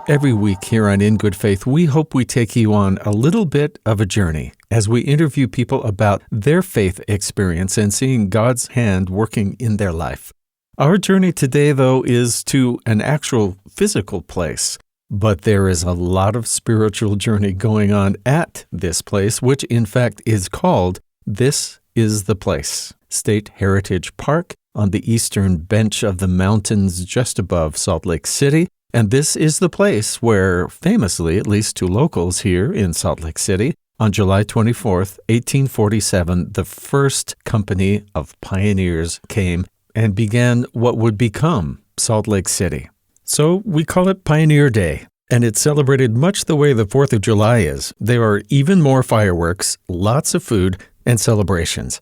Every week here on In Good Faith, we hope we take you on a little bit of a journey as we interview people about their faith experience and seeing God's hand working in their life. Our journey today, though, is to an actual physical place, but there is a lot of spiritual journey going on at this place, which in fact is called This is the Place, State Heritage Park on the eastern bench of the mountains just above Salt Lake City. And this is the place where, famously, at least to locals here in Salt Lake City, on July 24th, 1847, the first company of pioneers came and began what would become Salt Lake City. So we call it Pioneer Day, and it's celebrated much the way the 4th of July is. There are even more fireworks, lots of food, and celebrations.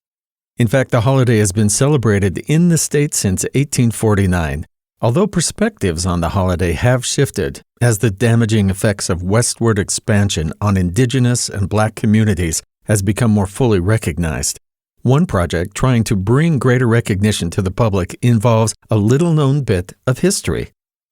In fact, the holiday has been celebrated in the state since 1849. Although perspectives on the holiday have shifted as the damaging effects of westward expansion on indigenous and black communities has become more fully recognized. One project trying to bring greater recognition to the public involves a little-known bit of history.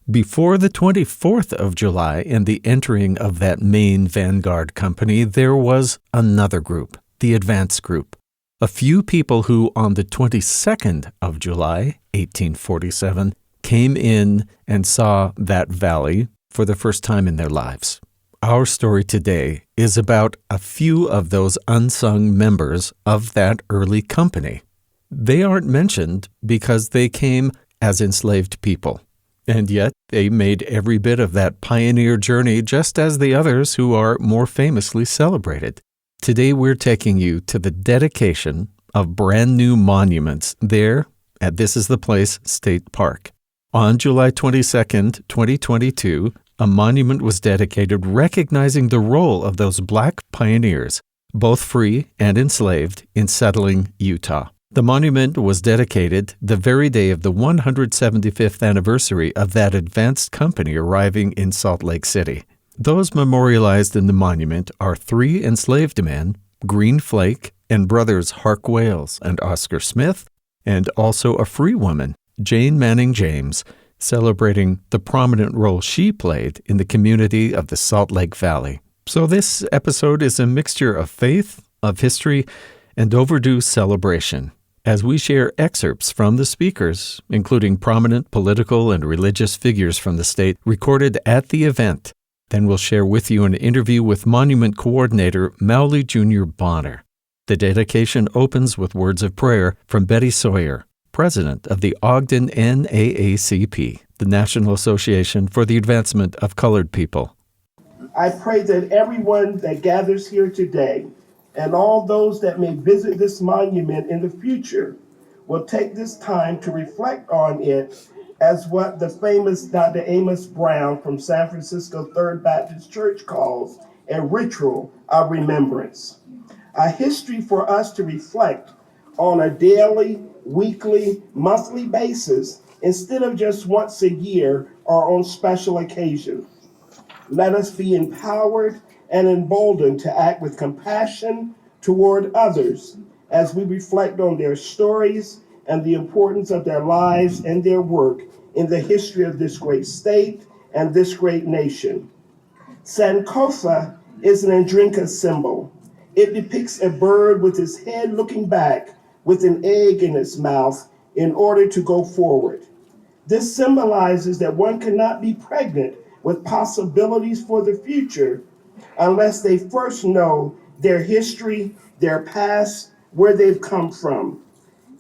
Before the 24th of July and the entering of that main vanguard company, there was another group, the Advance Group. A few people who, on the 22nd of July, 1847, came in and saw that valley for the first time in their lives. Our story today is about a few of those unsung members of that early company. They aren't mentioned because they came as enslaved people, and yet they made every bit of that pioneer journey just as the others who are more famously celebrated. Today we're taking you to the dedication of brand new monuments there at This is the Place State Park. On July 22nd, 2022, a monument was dedicated recognizing the role of those black pioneers, both free and enslaved, in settling Utah. The monument was dedicated the very day of the 175th anniversary of that advanced company arriving in Salt Lake City. Those memorialized in the monument are 3 enslaved men, Green Flake, and brothers Hark Wales and Oscar Smith, and also a free woman, Jane Manning James, celebrating the prominent role she played in the community of the Salt Lake Valley. So this episode is a mixture of faith, of history, and overdue celebration, as we share excerpts from the speakers, including prominent political and religious figures from the state, recorded at the event. Then we'll share with you an interview with Monument Coordinator Mauli Bonner. The dedication opens with words of prayer from Betty Sawyer, President of the Ogden NAACP, the National Association for the Advancement of Colored People. I pray that everyone that gathers here today and all those that may visit this monument in the future will take this time to reflect on it as what the famous Dr. Amos Brown from San Francisco Third Baptist Church calls a ritual of remembrance, a history for us to reflect on a daily, weekly, monthly basis instead of just once a year or on special occasions. Let us be empowered and emboldened to act with compassion toward others as we reflect on their stories and the importance of their lives and their work in the history of this great state and this great nation. Sankofa is an Ndrinka symbol. It depicts a bird with its head looking back with an egg in its mouth in order to go forward. This symbolizes that one cannot be pregnant with possibilities for the future unless they first know their history, their past, where they've come from.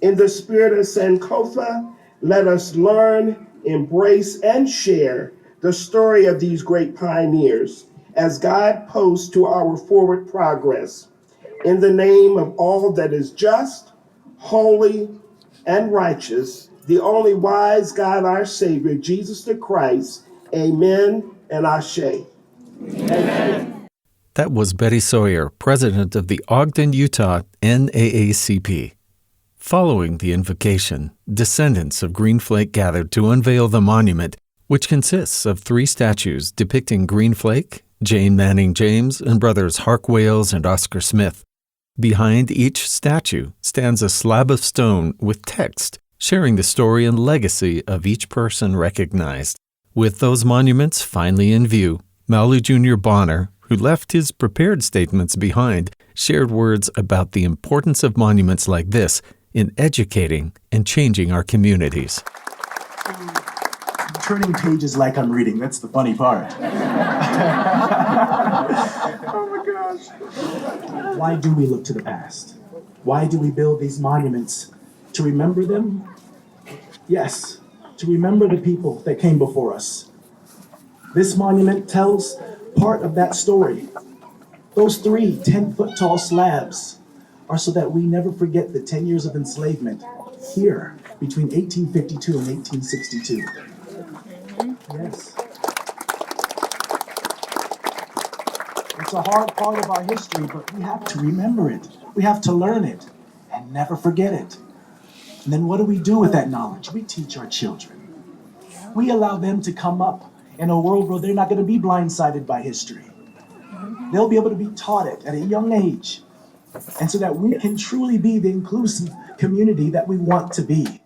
In the spirit of Sankofa, let us learn, embrace, and share the story of these great pioneers as guideposts to our forward progress. In the name of all that is just, holy, and righteous, the only wise God, our Savior, Jesus the Christ, amen and ashe. Amen. That was Betty Sawyer, president of the Ogden, Utah NAACP. Following the invocation, descendants of Green Flake gathered to unveil the monument, which consists of 3 statues depicting Green Flake, Jane Manning James, and brothers Hark Wales and Oscar Smith. Behind each statue stands a slab of stone with text sharing the story and legacy of each person recognized. With those monuments finally in view, Mauli Jr. Bonner, who left his prepared statements behind, shared words about the importance of monuments like this in educating and changing our communities. Turning pages like I'm reading, that's the funny part. Oh my gosh. Why do we look to the past? Why do we build these monuments? To remember them? Yes, to remember the people that came before us. This monument tells part of that story. Those 3 10-foot tall slabs are so that we never forget the 10 years of enslavement here between 1852 and 1862. Yes. It's a hard part of our history, but we have to remember it. We have to learn it and never forget it. And then what do we do with that knowledge? We teach our children. We allow them to come up in a world where they're not going to be blindsided by history. They'll be able to be taught it at a young age, and so that we can truly be the inclusive community that we want to be.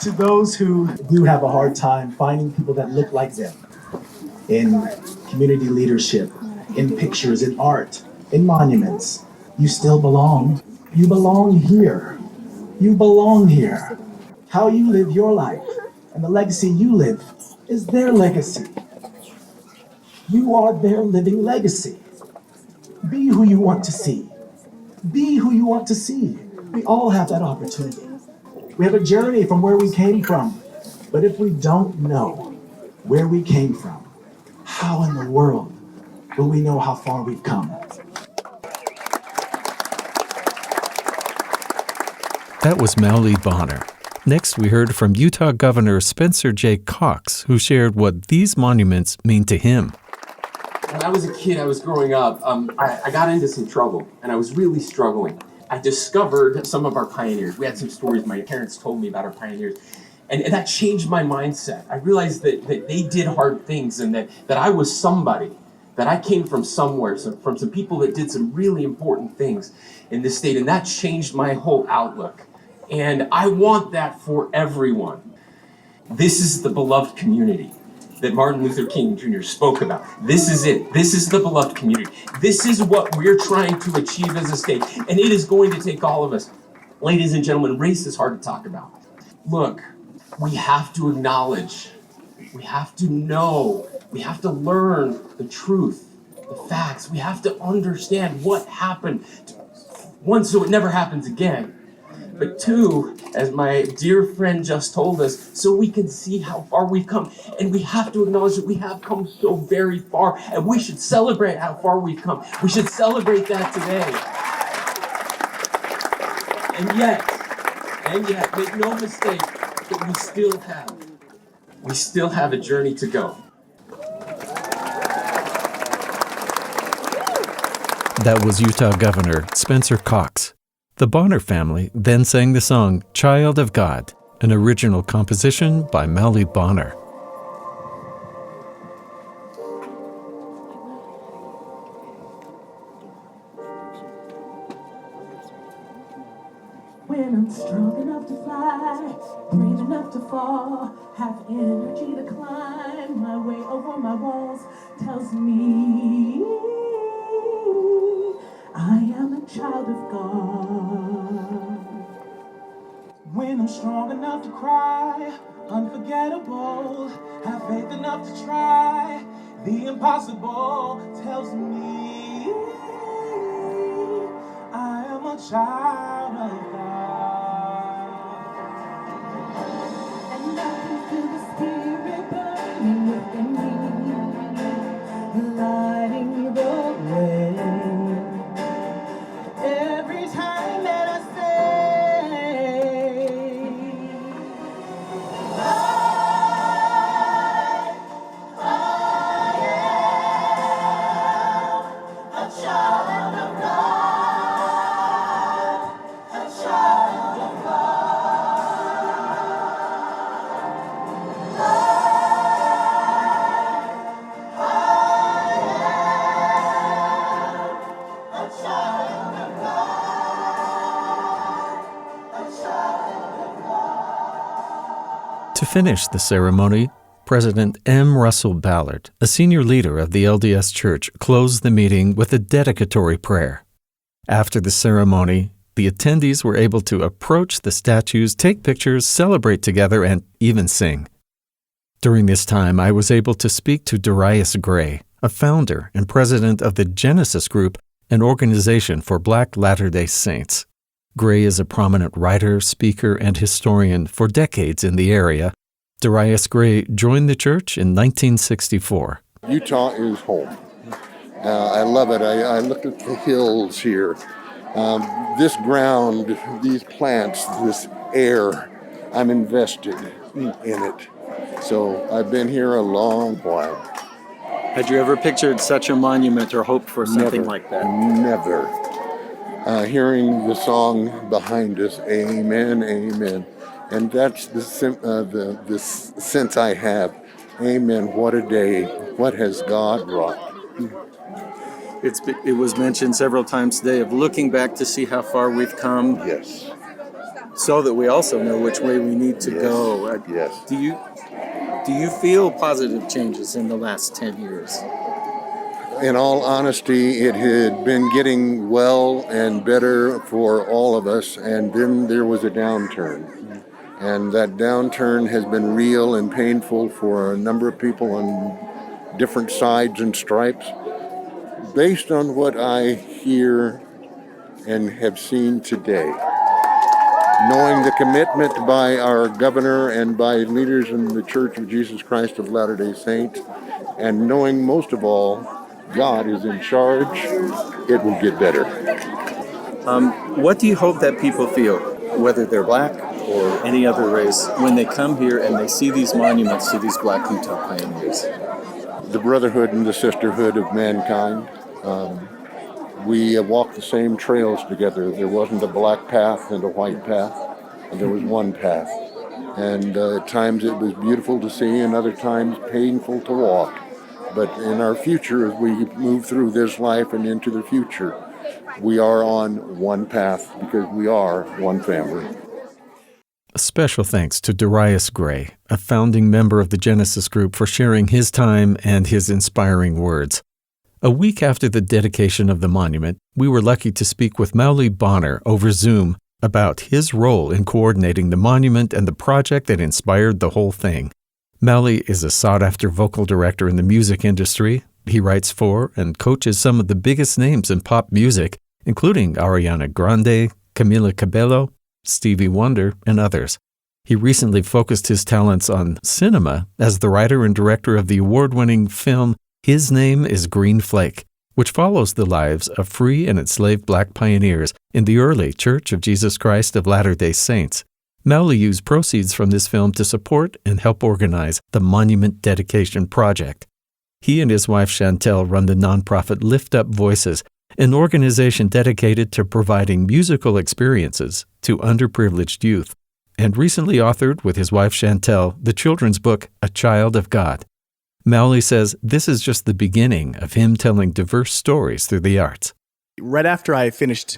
To those who do have a hard time finding people that look like them in community leadership, in pictures, in art, in monuments, you still belong. You belong here. You belong here. How you live your life and the legacy you live is their legacy. You are their living legacy. Be who you want to see. Be who you want to see. We all have that opportunity. We have a journey from where we came from. But if we don't know where we came from, how in the world will we know how far we've come? That was Mauli Bonner. Next, we heard from Utah Governor Spencer J. Cox, who shared what these monuments mean to him. When I was a kid, I was growing up, I got into some trouble, and I was really struggling. I discovered some of our pioneers. We had some stories my parents told me about our pioneers, and that changed my mindset. I realized that they did hard things, and that I was somebody, that I came from somewhere, from some people that did some really important things in this state, and that changed my whole outlook. And I want that for everyone. This is the beloved community that Martin Luther King Jr. spoke about. This is it. This is the beloved community. This is what we're trying to achieve as a state. And it is going to take all of us. Ladies and gentlemen, race is hard to talk about. Look, we have to acknowledge, we have to know, we have to learn the truth, the facts. We have to understand what happened. One, so it never happens again. But 2, as my dear friend just told us, so we can see how far we've come. And we have to acknowledge that we have come so very far, and we should celebrate how far we've come. We should celebrate that today. And yet, make no mistake that we still have a journey to go. That was Utah Governor Spencer Cox. The Bonner family then sang the song Child of God, an original composition by Mauli Bonner. When I'm strong enough to fly, brave enough to fall, have energy to climb my way over my walls, tells me I am a child of God. When I'm strong enough to cry, unforgettable, have faith enough to try, the impossible tells me I am a child of God. And I can feel the Spirit burning within me, lighting the way. Every time that I say, I am a child of God, a child. To finish the ceremony, President M. Russell Ballard, a senior leader of the LDS Church, closed the meeting with a dedicatory prayer. After the ceremony, the attendees were able to approach the statues, take pictures, celebrate together, and even sing. During this time, I was able to speak to Darius Gray, a founder and president of the Genesis Group, an organization for Black Latter-day Saints. Gray is a prominent writer, speaker, and historian for decades in the area. Darius Gray joined the church in 1964. Utah is home. I love it. I look at the hills here. This ground, these plants, this air, I'm invested in it. So I've been here a long while. Had you ever pictured such a monument or hoped for something like that? Never. Hearing the song behind us, Amen, Amen. And that's the sense I have. Amen, what a day. What has God wrought? It was mentioned several times today of looking back to see how far we've come. Yes. So that we also know which way we need to go. Yes. Do you feel positive changes in the last 10 years? In all honesty, it had been getting well and better for all of us, and then there was a downturn. And that downturn has been real and painful for a number of people on different sides and stripes. Based on what I hear and have seen today, knowing the commitment by our governor and by leaders in the Church of Jesus Christ of Latter-day Saints, and knowing most of all, God is in charge, it will get better. What do you hope that people feel, whether they're black or any other race, when they come here and they see these monuments to these Black Utah pioneers? The brotherhood and the sisterhood of mankind. We walked the same trails together. There wasn't a black path and a white path, and there was one path. And at times it was beautiful to see, and other times painful to walk. But in our future, as we move through this life and into the future, we are on one path because we are one family. A special thanks to Darius Gray, a founding member of the Genesis Group, for sharing his time and his inspiring words. A week after the dedication of the monument, we were lucky to speak with Mauli Bonner over Zoom about his role in coordinating the monument and the project that inspired the whole thing. Mauli is a sought-after vocal director in the music industry. He writes for and coaches some of the biggest names in pop music, including Ariana Grande, Camila Cabello, Stevie Wonder, and others. He recently focused his talents on cinema as the writer and director of the award-winning film His Name is Green Flake, which follows the lives of free and enslaved Black pioneers in the early Church of Jesus Christ of Latter-day Saints. Mauli used proceeds from this film to support and help organize the Monument Dedication Project. He and his wife Chantel run the nonprofit Lift Up Voices, an organization dedicated to providing musical experiences to underprivileged youth, and recently authored with his wife Chantel the children's book, A Child of God. Mauli says this is just the beginning of him telling diverse stories through the arts. Right after I finished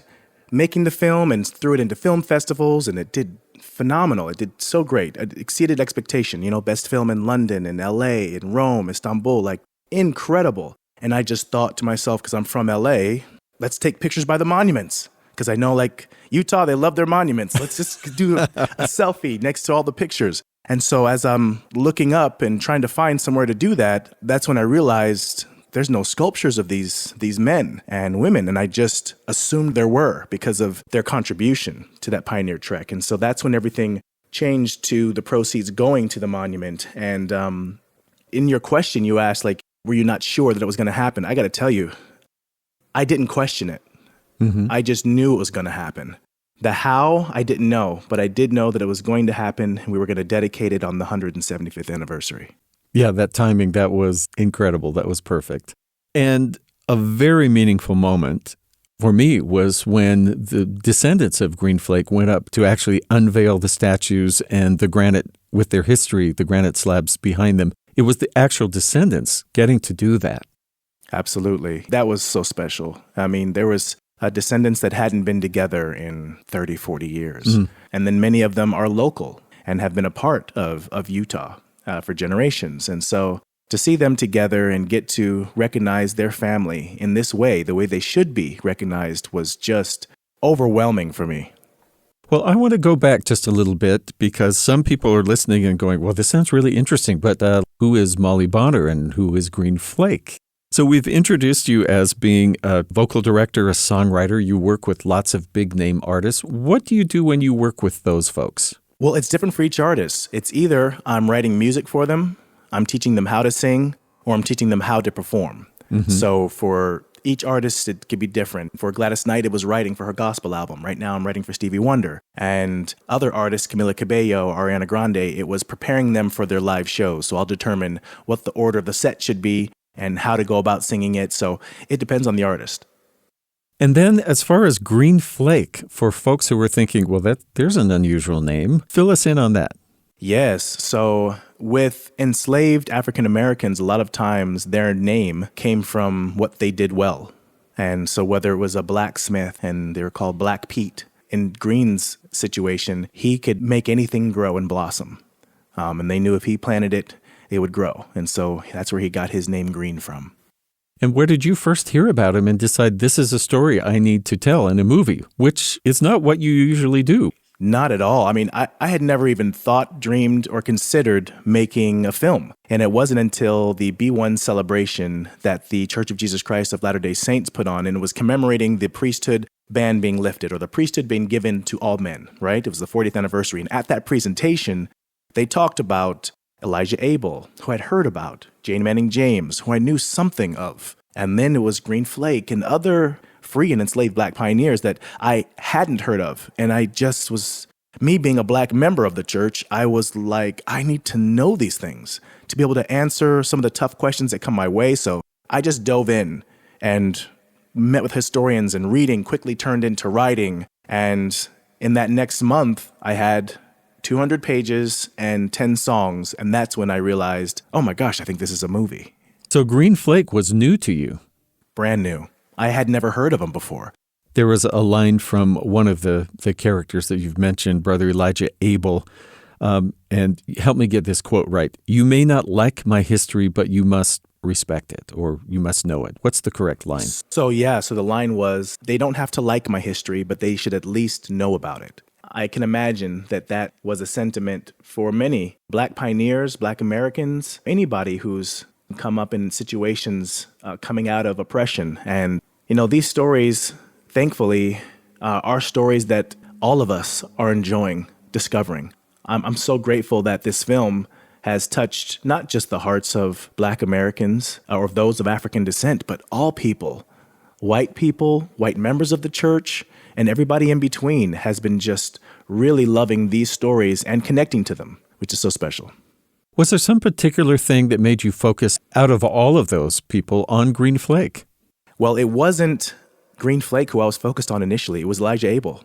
making the film and threw it into film festivals, and it did phenomenal. It did so great. It exceeded expectation. Best film in London, in LA, in Rome, Istanbul, incredible. And I just thought to myself, because I'm from LA, let's take pictures by the monuments. Because I know, Utah, they love their monuments. Let's just do a selfie next to all the pictures. And so as I'm looking up and trying to find somewhere to do that, that's when I realized there's no sculptures of these men and women. And I just assumed there were because of their contribution to that pioneer trek. And so that's when everything changed to the proceeds going to the monument. And in your question, you asked, were you not sure that it was going to happen? I got to tell you, I didn't question it. Mm-hmm. I just knew it was going to happen. The how, I didn't know, but I did know that it was going to happen. We were going to dedicate it on the 175th anniversary. Yeah, that timing, that was incredible. That was perfect. And a very meaningful moment for me was when the descendants of Green Flake went up to actually unveil the statues and the granite with their history, the granite slabs behind them. It was the actual descendants getting to do that. Absolutely. That was so special. I mean, there was descendants that hadn't been together in 30, 40 years. Mm. And then many of them are local. and have been a part of Utah for generations. And so to see them together and get to recognize their family in this way, the way they should be recognized, was just overwhelming for me. Well, I want to go back just a little bit because some people are listening and going, well, this sounds really interesting, but who is Mauli Bonner and who is Green Flake? So we've introduced you as being a vocal director, a songwriter. You work with lots of big-name artists. What do you do when you work with those folks? Well, it's different for each artist. It's either I'm writing music for them, I'm teaching them how to sing, or I'm teaching them how to perform. Mm-hmm. So for each artist, it could be different. For Gladys Knight, it was writing for her gospel album. Right now, I'm writing for Stevie Wonder. And other artists, Camila Cabello, Ariana Grande, it was preparing them for their live shows. So I'll determine what the order of the set should be and how to go about singing it. So it depends on the artist. And then as far as Green Flake, for folks who were thinking, well, there's an unusual name, fill us in on that. Yes. So with enslaved African Americans, a lot of times their name came from what they did well. And so whether it was a blacksmith and they were called Black Pete, in Green's situation, he could make anything grow and blossom. And they knew if he planted it, it would grow. And so that's where he got his name Green from. And where did you first hear about him and decide this is a story I need to tell in a movie, which is not what you usually do? Not at all. I mean, I had never even thought, dreamed, or considered making a film. And it wasn't until the B1 celebration that the Church of Jesus Christ of Latter-day Saints put on, and it was commemorating the priesthood ban being lifted, or the priesthood being given to all men, right? It was the 40th anniversary. And at that presentation, they talked about Elijah Abel, who I'd heard about, Jane Manning James, who I knew something of. And then it was Green Flake and other free and enslaved Black pioneers that I hadn't heard of. And I just was, me being a Black member of the church, I was like, I need to know these things to be able to answer some of the tough questions that come my way. So I just dove in and met with historians, and reading quickly turned into writing. And in that next month, I had 200 pages and 10 songs. And that's when I realized, oh my gosh, I think this is a movie. So Green Flake was new to you. Brand new. I had never heard of him before. There was a line from one of the characters that you've mentioned, Brother Elijah Abel, and help me get this quote right. You may not like my history, but you must respect it, or you must know it. What's the correct line? So the line was, they don't have to like my history, but they should at least know about it. I can imagine that was a sentiment for many Black pioneers, Black Americans, anybody who's come up in situations coming out of oppression. And, these stories, thankfully, are stories that all of us are enjoying discovering. I'm so grateful that this film has touched not just the hearts of Black Americans or those of African descent, but all people, white members of the church, and everybody in between has been just really loving these stories and connecting to them, which is so special. Was there some particular thing that made you focus, out of all of those people, on Green Flake? Well, it wasn't Green Flake who I was focused on initially. It was Elijah Abel,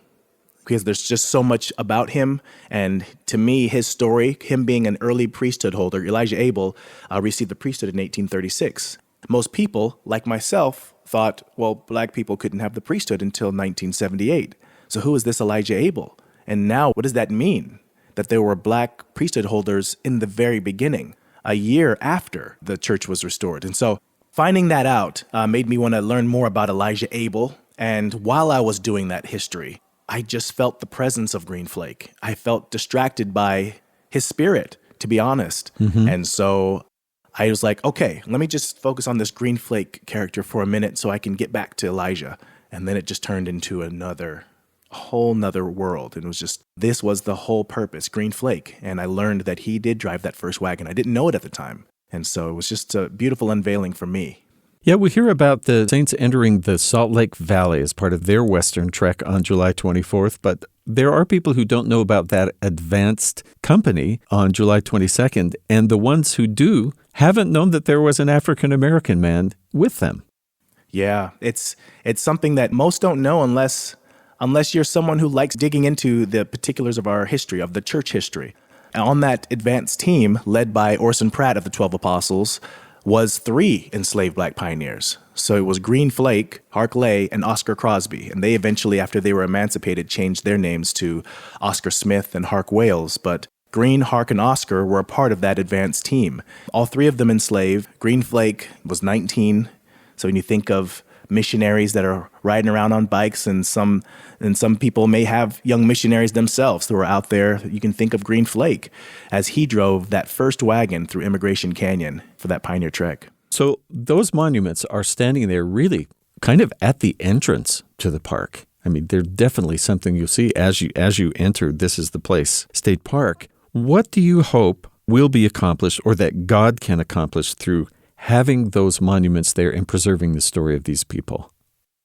because there's just so much about him. And to me, his story, him being an early priesthood holder, Elijah Abel received the priesthood in 1836. Most people, like myself, thought, well, Black people couldn't have the priesthood until 1978. So who is this Elijah Abel? And now, what does that mean? That there were Black priesthood holders in the very beginning, a year after the church was restored. And so finding that out made me want to learn more about Elijah Abel. And while I was doing that history, I just felt the presence of Green Flake. I felt distracted by his spirit, to be honest. Mm-hmm. And so I was like, okay, let me just focus on this Green Flake character for a minute so I can get back to Elijah. And then it just turned into a whole nother world. And it was just, this was the whole purpose, Green Flake. And I learned that he did drive that first wagon. I didn't know it at the time. And so it was just a beautiful unveiling for me. Yeah, we hear about the Saints entering the Salt Lake Valley as part of their Western trek on July 24th, but there are people who don't know about that advanced company on July 22nd, and the ones who do haven't known that there was an African-American man with them. Yeah, it's something that most don't know unless you're someone who likes digging into the particulars of our history, of the church history. And on that advanced team, led by Orson Pratt of the 12 Apostles, was 3 enslaved Black pioneers. So it was Green Flake, Hark Lay, and Oscar Crosby. And they eventually, after they were emancipated, changed their names to Oscar Smith and Hark Wales. But Green, Hark, and Oscar were a part of that advanced team. All three of them enslaved. Green Flake was 19. So when you think of missionaries that are riding around on bikes, and some people may have young missionaries themselves who are out there, you can think of Green Flake as he drove that first wagon through Emigration Canyon for that pioneer trek. So those monuments are standing there really kind of at the entrance to the park. I mean, they're definitely something you'll see as you enter. This is the place, State Park. What do you hope will be accomplished, or that God can accomplish, through having those monuments there and preserving the story of these people?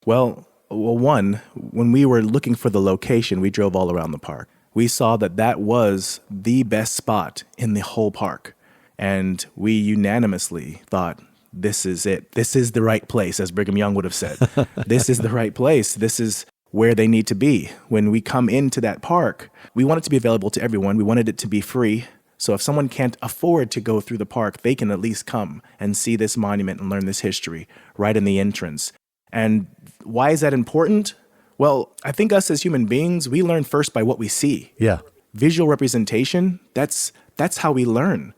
Well, one, when we were looking for the location, we drove all around the park. We saw that was the best spot in the whole park. And we unanimously thought, this is it. This is the right place, as Brigham Young would have said. This is the right place. This is where they need to be. When we come into that park, we want it to be available to everyone. We wanted it to be free. So if someone can't afford to go through the park, they can at least come and see this monument and learn this history right in the entrance. And why is that important? Well, I think us as human beings, we learn first by what we see. Yeah. Visual representation, that's how we learn.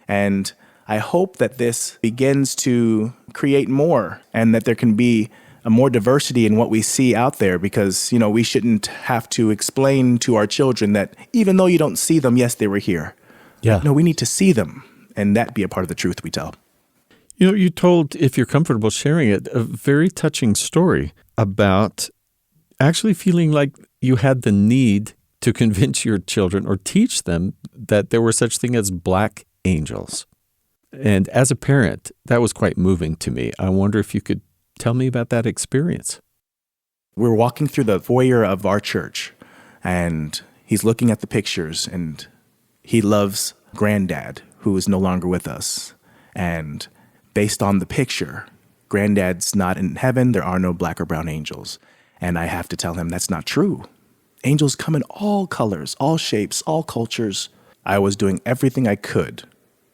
And I hope that this begins to create more, and that there can be a more diversity in what we see out there, because, we shouldn't have to explain to our children that even though you don't see them, yes, they were here. Yeah. No, we need to see them, and that be a part of the truth we tell. You told, if you're comfortable sharing it, a very touching story about actually feeling like you had the need to convince your children or teach them that there were such thing as black angels. And as a parent, that was quite moving to me. I wonder if you could tell me about that experience. We were walking through the foyer of our church, and he's looking at the pictures, and he loves Granddad, who is no longer with us. And based on the picture, Granddad's not in heaven. There are no black or brown angels. And I have to tell him that's not true. Angels come in all colors, all shapes, all cultures. I was doing everything I could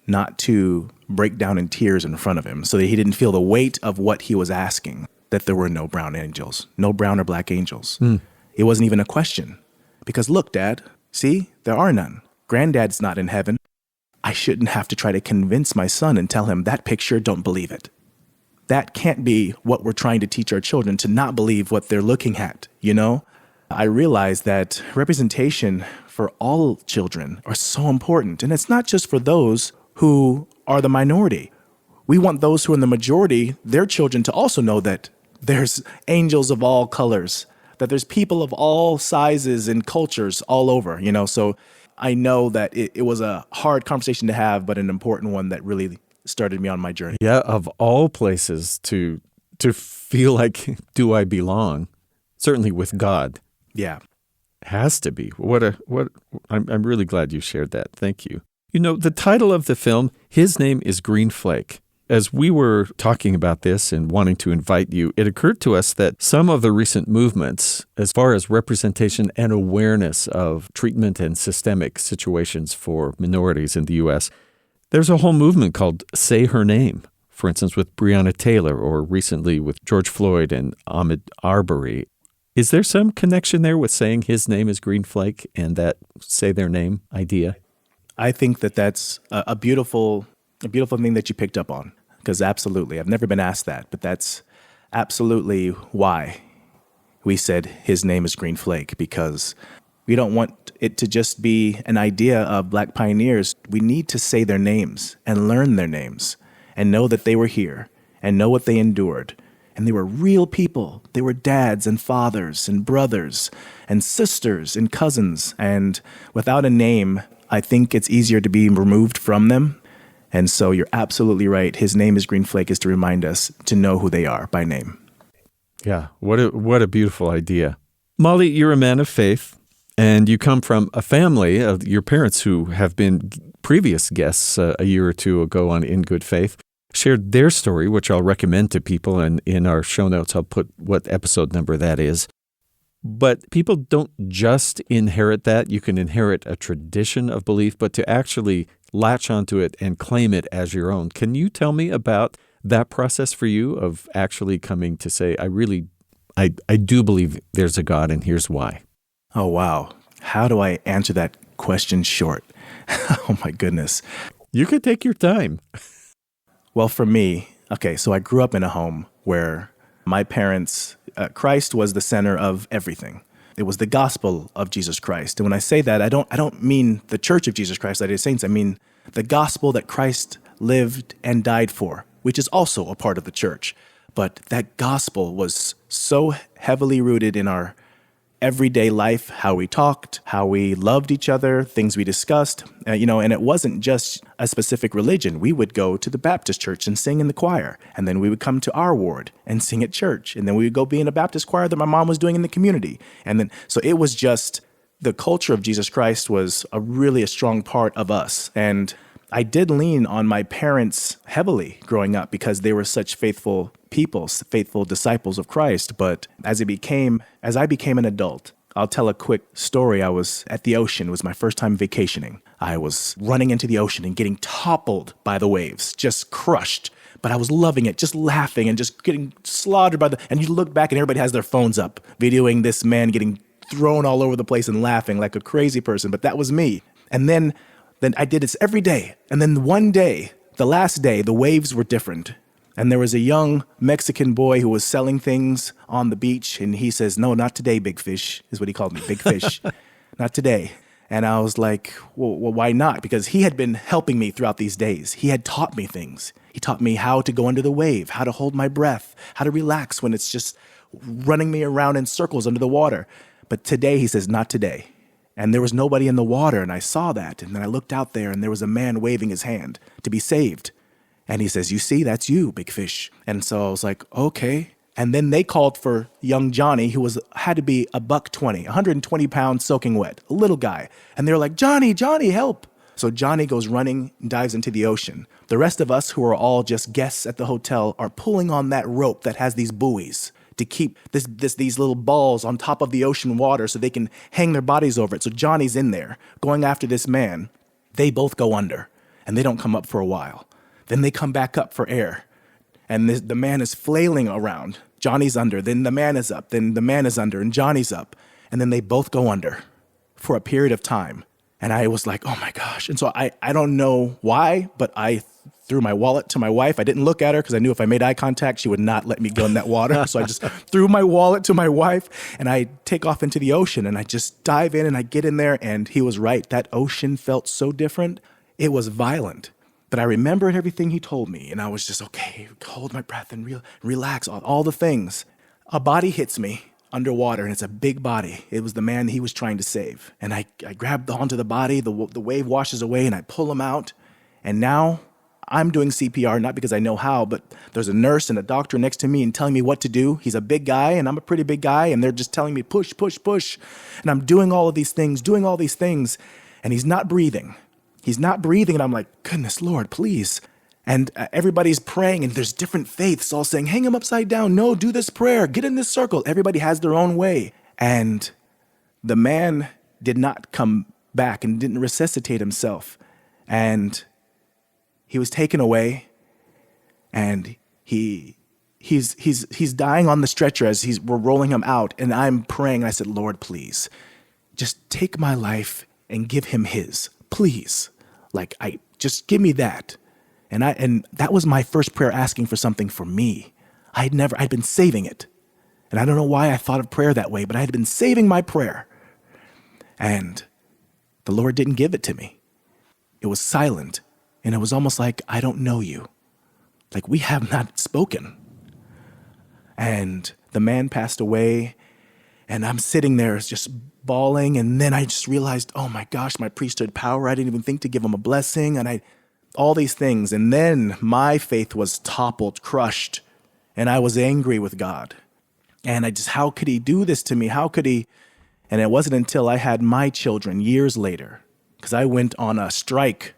not to break down in tears in front of him, so that he didn't feel the weight of what he was asking, that there were no brown angels, no brown or black angels. It wasn't even a question. Because look, Dad, see, there are none. Granddad's not in heaven. I shouldn't have to try to convince my son and tell him that picture, don't believe it. That can't be what we're trying to teach our children, to not believe what they're looking at, I realize that representation for all children are so important. And it's not just for those who are the minority. We want those who are in the majority, their children, to also know that there's angels of all colors, that there's people of all sizes and cultures all over, So I know that it was a hard conversation to have, but an important one that really started me on my journey. Yeah, of all places to feel like, do I belong? Certainly with God. Yeah. Has to be. I'm really glad you shared that. Thank you. The title of the film, his name is Green Flake. As we were talking about this and wanting to invite you, it occurred to us that some of the recent movements, as far as representation and awareness of treatment and systemic situations for minorities in the U.S., there's a whole movement called Say Her Name, for instance, with Breonna Taylor, or recently with George Floyd and Ahmaud Arbery. Is there some connection there with saying his name is Green Flake and that say their name idea? I think that's a beautiful thing that you picked up on, because absolutely, I've never been asked that, but that's absolutely why we said his name is Green Flake, because we don't want it to just be an idea of Black pioneers. We need to say their names and learn their names and know that they were here and know what they endured. And they were real people. They were dads and fathers and brothers and sisters and cousins. And without a name, I think it's easier to be removed from them. And so you're absolutely right. His name is Green Flake is to remind us to know who they are by name. Yeah, what a beautiful idea. Mauli, you're a man of faith, and you come from a family of your parents who have been previous guests a year or two ago on In Good Faith, shared their story, which I'll recommend to people, and in our show notes I'll put what episode number that is. But people don't just inherit that. You can inherit a tradition of belief, but to actually latch onto it and claim it as your own. Can you tell me about that process for you of actually coming to say, I do believe there's a God and here's why? Oh, wow. How do I answer that question short? Oh my goodness. You could take your time. Well, for me, okay, so I grew up in a home where my parents, Christ was the center of everything. It was the gospel of Jesus Christ. And when I say that, I don't mean the Church of Jesus Christ, Latter-day Saints. I mean the gospel that Christ lived and died for, which is also a part of the church. But that gospel was so heavily rooted in our everyday life, how we talked, how we loved each other, things we discussed, and it wasn't just a specific religion. We would go to the Baptist church and sing in the choir, and then we would come to our ward and sing at church, and then we would go be in a Baptist choir that my mom was doing in the community. And then, so it was just, the culture of Jesus Christ was a strong part of us. And I did lean on my parents heavily growing up because they were such faithful people, faithful disciples of Christ. But as I became an adult, I'll tell a quick story. I was at the ocean. It was my first time vacationing. I was running into the ocean and getting toppled by the waves, just crushed. But I was loving it, just laughing and just getting slaughtered and you look back and everybody has their phones up, videoing this man getting thrown all over the place and laughing like a crazy person. But that was me. And then I did this every day. And then one day, the last day, the waves were different. And there was a young Mexican boy who was selling things on the beach. And he says, "No, not today, big fish," is what he called me, big fish. Not today. And I was like, well, why not? Because he had been helping me throughout these days. He had taught me things. He taught me how to go under the wave, how to hold my breath, how to relax when it's just running me around in circles under the water. But today, he says, not today. And there was nobody in the water, and I saw that. And then I looked out there, and there was a man waving his hand to be saved. And he says, "You see, that's you, big fish." And so I was like, okay. And then they called for young Johnny, who had to be $120, 120 pounds soaking wet, a little guy. And they're like, Johnny, help. So Johnny goes running and dives into the ocean. The rest of us, who are all just guests at the hotel, are pulling on that rope that has these buoys to keep these little balls on top of the ocean water so they can hang their bodies over it. So Johnny's in there going after this man. They both go under, and they don't come up for a while. Then they come back up for air, and the man is flailing around. Johnny's under, then the man is up, then the man is under, and Johnny's up. And then they both go under for a period of time. And I was like, oh my gosh. And so I don't know why, but I threw my wallet to my wife. I didn't look at her because I knew if I made eye contact, she would not let me go in that water. So I just threw my wallet to my wife, and I take off into the ocean, and I just dive in, and I get in there, and he was right. That ocean felt so different. It was violent. But I remembered everything he told me, and I was just, okay, hold my breath and relax, all the things. A body hits me underwater, and it's a big body. It was the man he was trying to save. And I grabbed onto the body, the wave washes away, and I pull him out. And now I'm doing CPR, not because I know how, but there's a nurse and a doctor next to me and telling me what to do. He's a big guy, and I'm a pretty big guy, and they're just telling me, push, push, push. And I'm doing all these things, and he's not breathing. He's not breathing, and I'm like, goodness, Lord, please. And everybody's praying, and there's different faiths all saying, hang him upside down. No, do this prayer. Get in this circle. Everybody has their own way. And the man did not come back and didn't resuscitate himself. And he was taken away, and he's dying on the stretcher as we're rolling him out. And I'm praying. I said, Lord, please, just take my life and give him his. Please. Just give me that. And that was my first prayer, asking for something for me. I'd been saving it. And I don't know why I thought of prayer that way, but I had been saving my prayer. And the Lord didn't give it to me. It was silent. And it was almost like, I don't know you. Like, we have not spoken. And the man passed away, and I'm sitting there just bawling. And then I just realized, oh my gosh, my priesthood power. I didn't even think to give him a blessing. And all these things. And then my faith was toppled, crushed. And I was angry with God. And how could he do this to me? How could he? And it wasn't until I had my children years later, because I went on a strike.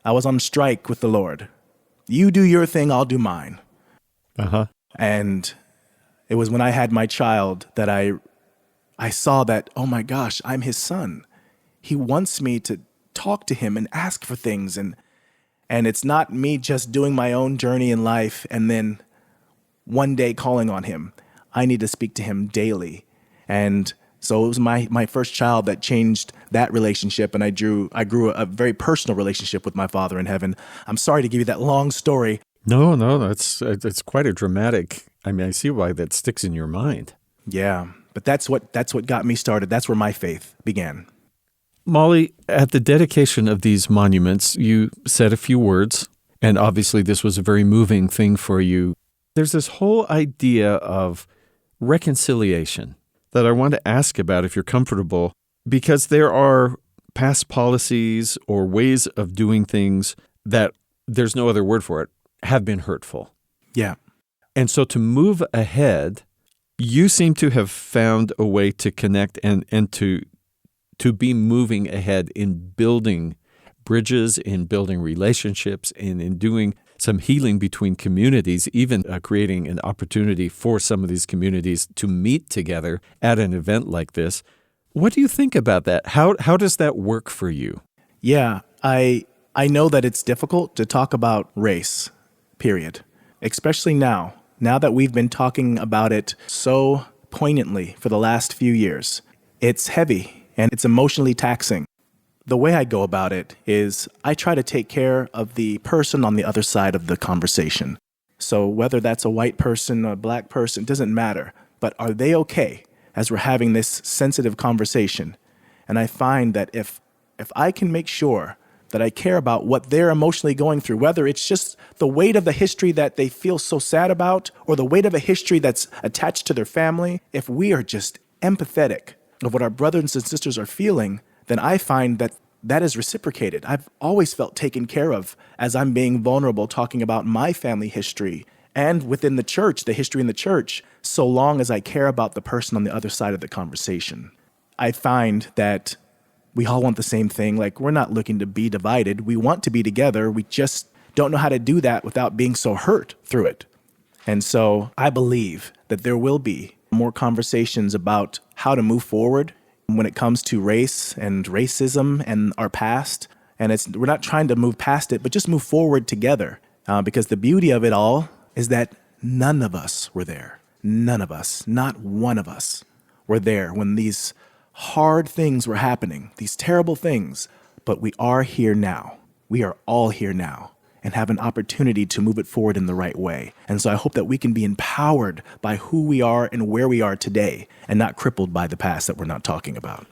I was on strike with the Lord. You do your thing, I'll do mine. And it was when I had my child that I saw that, oh my gosh, I'm his son. He wants me to talk to him and ask for things. And it's not me just doing my own journey in life and then one day calling on him. I need to speak to him daily. And So it was my first child that changed that relationship, and I grew a very personal relationship with my Father in heaven. I'm sorry to give you that long story. No, it's quite a dramatic. I mean, I see why that sticks in your mind. Yeah, but that's what got me started. That's where my faith began. Mauli, at the dedication of these monuments, you said a few words, and obviously this was a very moving thing for you. There's this whole idea of reconciliation that I want to ask about, if you're comfortable, because there are past policies or ways of doing things that, there's no other word for it, have been hurtful. Yeah. And so to move ahead, you seem to have found a way to connect and to be moving ahead in building bridges, in building relationships, and in doing some healing between communities, even creating an opportunity for some of these communities to meet together at an event like this. What do you think about that? How does that work for you? Yeah, I know that it's difficult to talk about race, period, especially now that we've been talking about it so poignantly for the last few years. It's heavy and it's emotionally taxing. The way I go about it is I try to take care of the person on the other side of the conversation. So whether that's a white person or a black person, it doesn't matter. But are they okay as we're having this sensitive conversation? And I find that if I can make sure that I care about what they're emotionally going through, whether it's just the weight of the history that they feel so sad about or the weight of a history that's attached to their family, if we are just empathetic of what our brothers and sisters are feeling, then I find that is reciprocated. I've always felt taken care of as I'm being vulnerable, talking about my family history and within the church, the history in the church, so long as I care about the person on the other side of the conversation. I find that we all want the same thing. Like, we're not looking to be divided. We want to be together. We just don't know how to do that without being so hurt through it. And so I believe that there will be more conversations about how to move forward when it comes to race and racism and our past. And we're not trying to move past it, but just move forward together. Because the beauty of it all is that none of us were there. None of us, not one of us, were there when these hard things were happening, these terrible things. But we are here now. We are all here now and have an opportunity to move it forward in the right way. And so I hope that we can be empowered by who we are and where we are today and not crippled by the past that we're not talking about.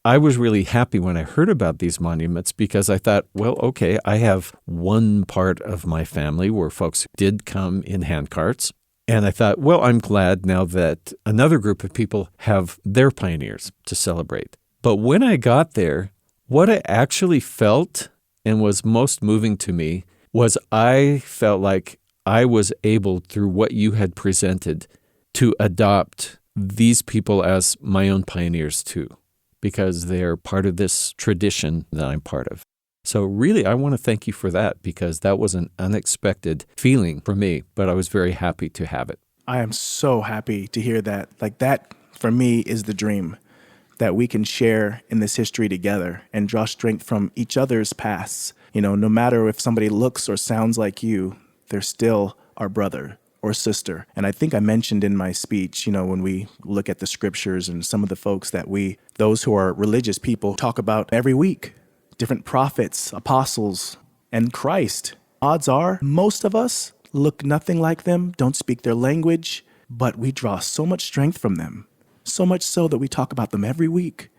I was really happy when I heard about these monuments because I thought, well, okay, I have one part of my family where folks did come in handcarts. And I thought, well, I'm glad now that another group of people have their pioneers to celebrate. But when I got there, what I actually felt and was most moving to me was I felt like I was able, through what you had presented, to adopt these people as my own pioneers too, because they're part of this tradition that I'm part of. So really, I want to thank you for that, because that was an unexpected feeling for me, but I was very happy to have it. I am so happy to hear that. Like, that, for me, is the dream, that we can share in this history together and draw strength from each other's pasts. You know, no matter if somebody looks or sounds like you, they're still our brother or sister. And I think I mentioned in my speech, you know, when we look at the scriptures and some of the folks that those who are religious people talk about every week, different prophets, apostles, and Christ. Odds are most of us look nothing like them, don't speak their language, but we draw so much strength from them. So much so that we talk about them every week.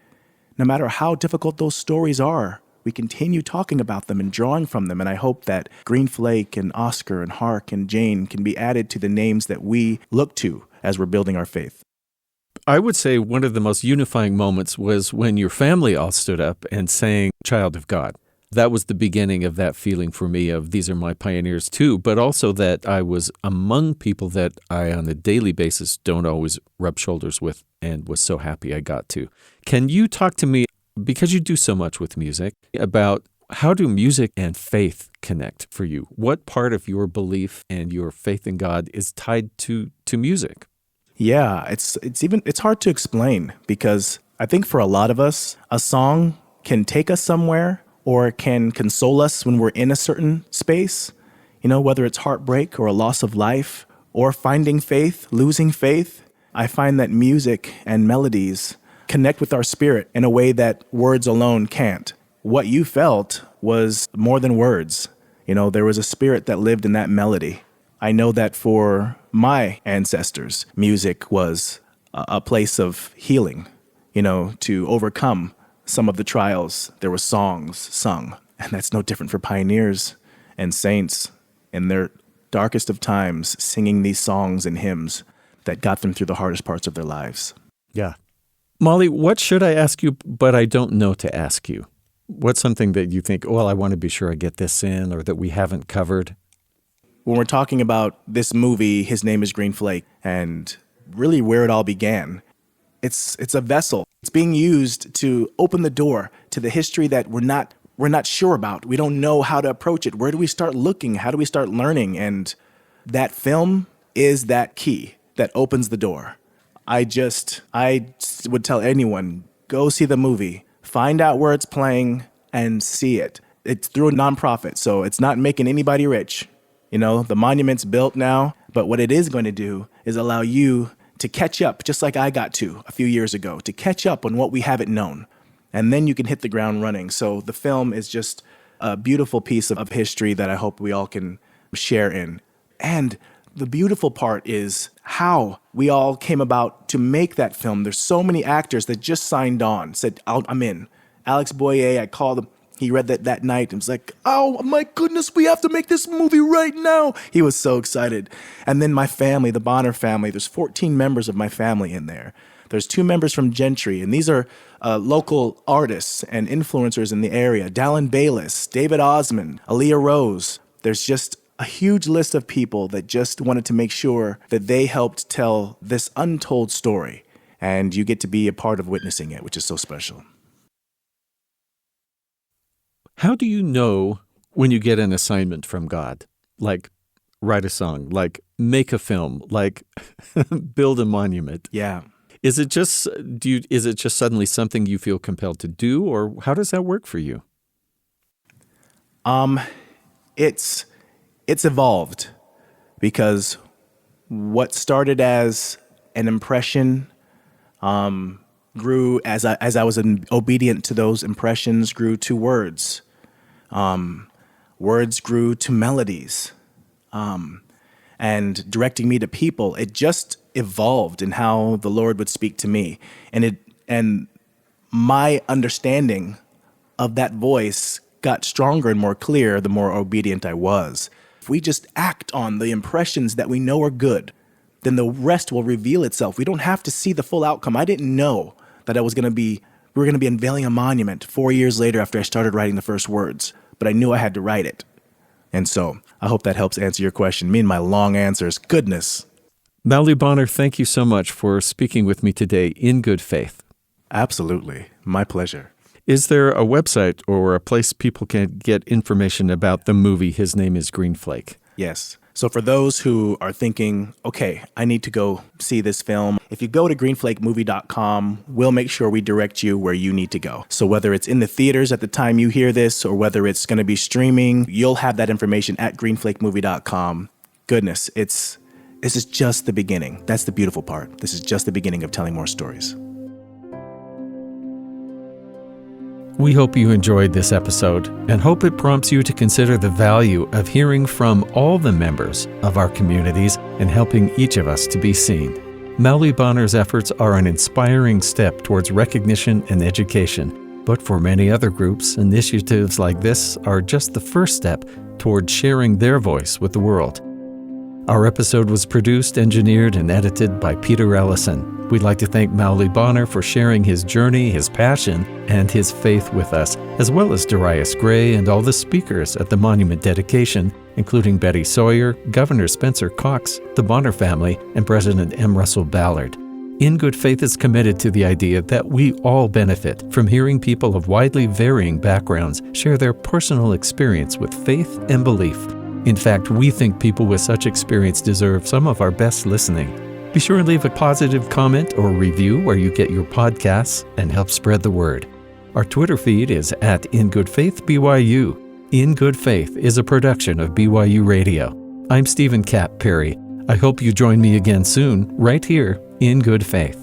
No matter how difficult those stories are, we continue talking about them and drawing from them. And I hope that Green Flake and Oscar and Hark and Jane can be added to the names that we look to as we're building our faith. I would say one of the most unifying moments was when your family all stood up and sang Child of God. That was the beginning of that feeling for me of these are my pioneers too, but also that I was among people that I on a daily basis don't always rub shoulders with, and was so happy I got to. Can you talk to me, because you do so much with music, about how do music and faith connect for you? What part of your belief and your faith in God is tied to music? Yeah, it's hard to explain, because I think for a lot of us, a song can take us somewhere or can console us when we're in a certain space, you know, whether it's heartbreak or a loss of life or finding faith, losing faith. I find that music and melodies connect with our spirit in a way that words alone can't. What you felt was more than words. There was a spirit that lived in that melody. I know that for my ancestors, music was a place of healing, to overcome some of the trials. There were songs sung, and that's no different for pioneers and saints in their darkest of times, singing these songs and hymns that got them through the hardest parts of their lives. Yeah. Mauli, what should I ask you, but I don't know to ask you? What's something that you think, well, I want to be sure I get this in, or that we haven't covered? When we're talking about this movie, his name is Green Flake, and really where it all began, it's a vessel. It's being used to open the door to the history that we're not sure about. We don't know how to approach it. Where do we start looking? How do we start learning? And that film is that key that opens the door. I would tell anyone, go see the movie, find out where it's playing and see it. It's through a nonprofit, so it's not making anybody rich. The monument's built now, but what it is going to do is allow you to catch up, just like I got to a few years ago, to catch up on what we haven't known. And then you can hit the ground running. So the film is just a beautiful piece of history that I hope we all can share in. And the beautiful part is how we all came about to make that film. There's so many actors that just signed on, said, I'm in. Alex Boyer, I called him. He read that night and was like, oh my goodness, we have to make this movie right now. He was so excited. And then my family, the Bonner family, there's 14 members of my family in there. There's 2 members from Gentry, and these are local artists and influencers in the area. Dallin Bayless, David Osmond, Aaliyah Rose. There's just a huge list of people that just wanted to make sure that they helped tell this untold story. And you get to be a part of witnessing it, which is so special. How do you know when you get an assignment from God? Like write a song, like make a film, like build a monument? Yeah. Is it just suddenly something you feel compelled to do, or how does that work for you? It's evolved, because what started as an impression grew as I was obedient to those impressions, grew to words. Words grew to melodies, and directing me to people. It just evolved in how the Lord would speak to me, and my understanding of that voice got stronger and more clear the more obedient I was. If we just act on the impressions that we know are good, then the rest will reveal itself. We don't have to see the full outcome. I didn't know that we were going to be unveiling a monument 4 years later after I started writing the first words, but I knew I had to write it. And so I hope that helps answer your question. Me and my long answers, goodness. Mauli Bonner, thank you so much for speaking with me today in good faith. Absolutely. My pleasure. Is there a website or a place people can get information about the movie His Name is Green Flake? Yes. So for those who are thinking, okay, I need to go see this film, if you go to greenflakemovie.com, we'll make sure we direct you where you need to go. So whether it's in the theaters at the time you hear this, or whether it's going to be streaming, you'll have that information at greenflakemovie.com. Goodness, this is just the beginning. That's the beautiful part. This is just the beginning of telling more stories. We hope you enjoyed this episode and hope it prompts you to consider the value of hearing from all the members of our communities and helping each of us to be seen. Mauli Bonner's efforts are an inspiring step towards recognition and education, but for many other groups, initiatives like this are just the first step toward sharing their voice with the world. Our episode was produced, engineered, and edited by Peter Ellison. We'd like to thank Mauli Bonner for sharing his journey, his passion, and his faith with us, as well as Darius Gray and all the speakers at the monument dedication, including Betty Sawyer, Governor Spencer Cox, the Bonner family, and President M. Russell Ballard. In Good Faith is committed to the idea that we all benefit from hearing people of widely varying backgrounds share their personal experience with faith and belief. In fact, we think people with such experience deserve some of our best listening. Be sure and leave a positive comment or review where you get your podcasts and help spread the word. Our Twitter feed is at InGoodFaithBYU. In Good Faith is a production of BYU Radio. I'm Stephen Cap Perry. I hope you join me again soon, right here in Good Faith.